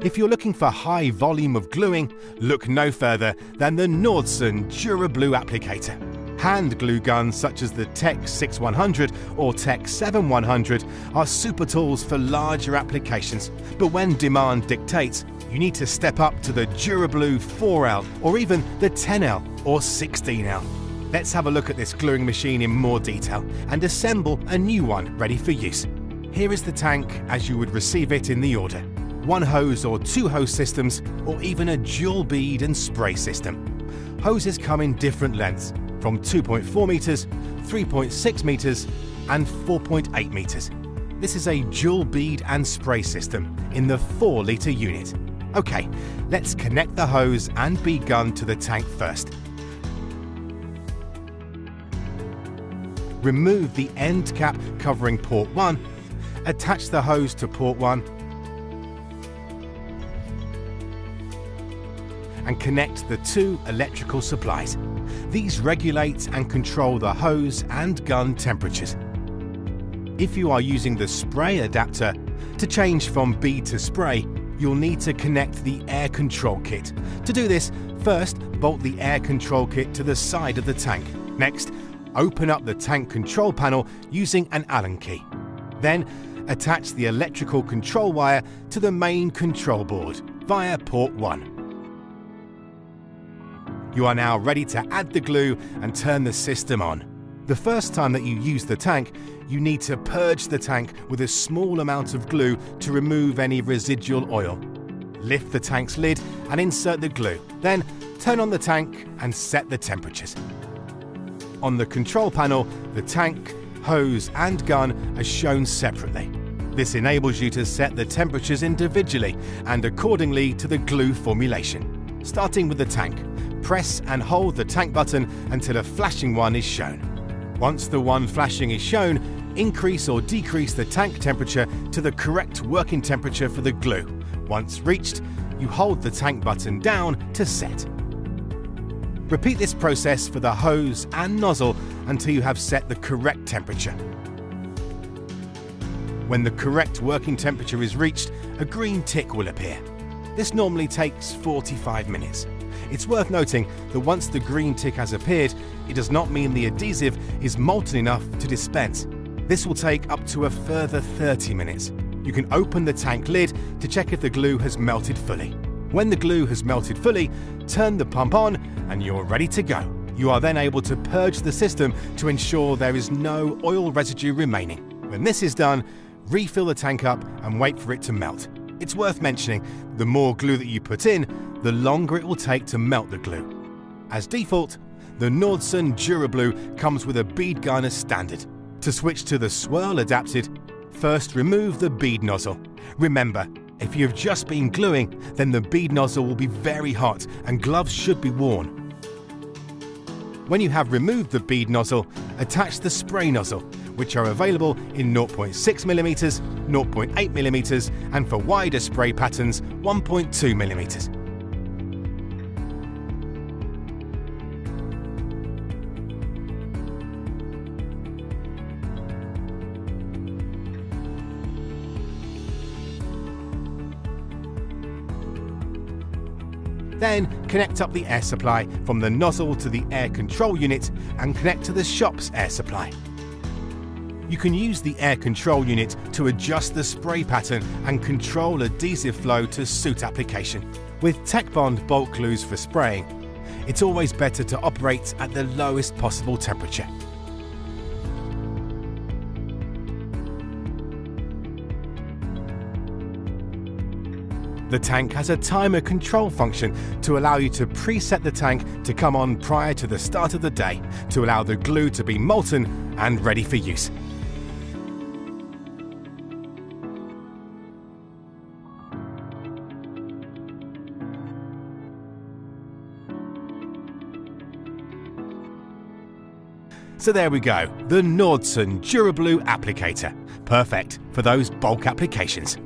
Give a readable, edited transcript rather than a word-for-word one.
If you're looking for high volume of gluing, look no further than the Nordson DuraBlue applicator. Hand glue guns such as the Tech 6100 or Tech 7100 are super tools for larger applications, but when demand dictates, you need to step up to the DuraBlue 4L or even the 10L or 16L. Let's have a look at this gluing machine in more detail and assemble a new one ready for use. Here is the tank as you would receive it in the order. One hose or two hose systems, or even a dual bead and spray system. Hoses come in different lengths, from 2.4 meters, 3.6 meters, and 4.8 meters. This is a dual bead and spray system in the 4-litre unit. Okay, let's connect the hose and bead gun to the tank first. Remove the end cap covering port 1, attach the hose to port 1, and connect the two electrical supplies. These regulate and control the hose and gun temperatures. If you are using the spray adapter, to change from bead to spray, you'll need to connect the air control kit. To do this, first bolt the air control kit to the side of the tank. Next, open up the tank control panel using an Allen key. Then, attach the electrical control wire to the main control board via port 1. You are now ready to add the glue and turn the system on. The first time that you use the tank, you need to purge the tank with a small amount of glue to remove any residual oil. Lift the tank's lid and insert the glue. Then turn on the tank and set the temperatures. On the control panel, the tank, hose and gun are shown separately. This enables you to set the temperatures individually and accordingly to the glue formulation. Starting with the tank, press and hold the tank button until a flashing one is shown. Once the one flashing is shown, increase or decrease the tank temperature to the correct working temperature for the glue. Once reached, you hold the tank button down to set. Repeat this process for the hose and nozzle until you have set the correct temperature. When the correct working temperature is reached, a green tick will appear. This normally takes 45 minutes. It's worth noting that once the green tick has appeared, it does not mean the adhesive is molten enough to dispense. This will take up to a further 30 minutes. You can open the tank lid to check if the glue has melted fully. When the glue has melted fully, turn the pump on and you're ready to go. You are then able to purge the system to ensure there is no oil residue remaining. When this is done, refill the tank up and wait for it to melt. It's worth mentioning, the more glue that you put in, the longer it will take to melt the glue. As default, the Nordson DuraBlue comes with a bead gun as standard. To switch to the swirl adapted, first remove the bead nozzle. Remember, if you've just been gluing, then the bead nozzle will be very hot and gloves should be worn. When you have removed the bead nozzle, attach the spray nozzle, which are available in 0.6mm, 0.8mm, and for wider spray patterns, 1.2mm. Then connect up the air supply from the nozzle to the air control unit and connect to the shop's air supply. You can use the air control unit to adjust the spray pattern and control adhesive flow to suit application. With Tech-Bond bulk glues for spraying, it's always better to operate at the lowest possible temperature. The tank has a timer control function to allow you to preset the tank to come on prior to the start of the day to allow the glue to be molten and ready for use. So there we go, the Nordson DuraBlue applicator. Perfect for those bulk applications.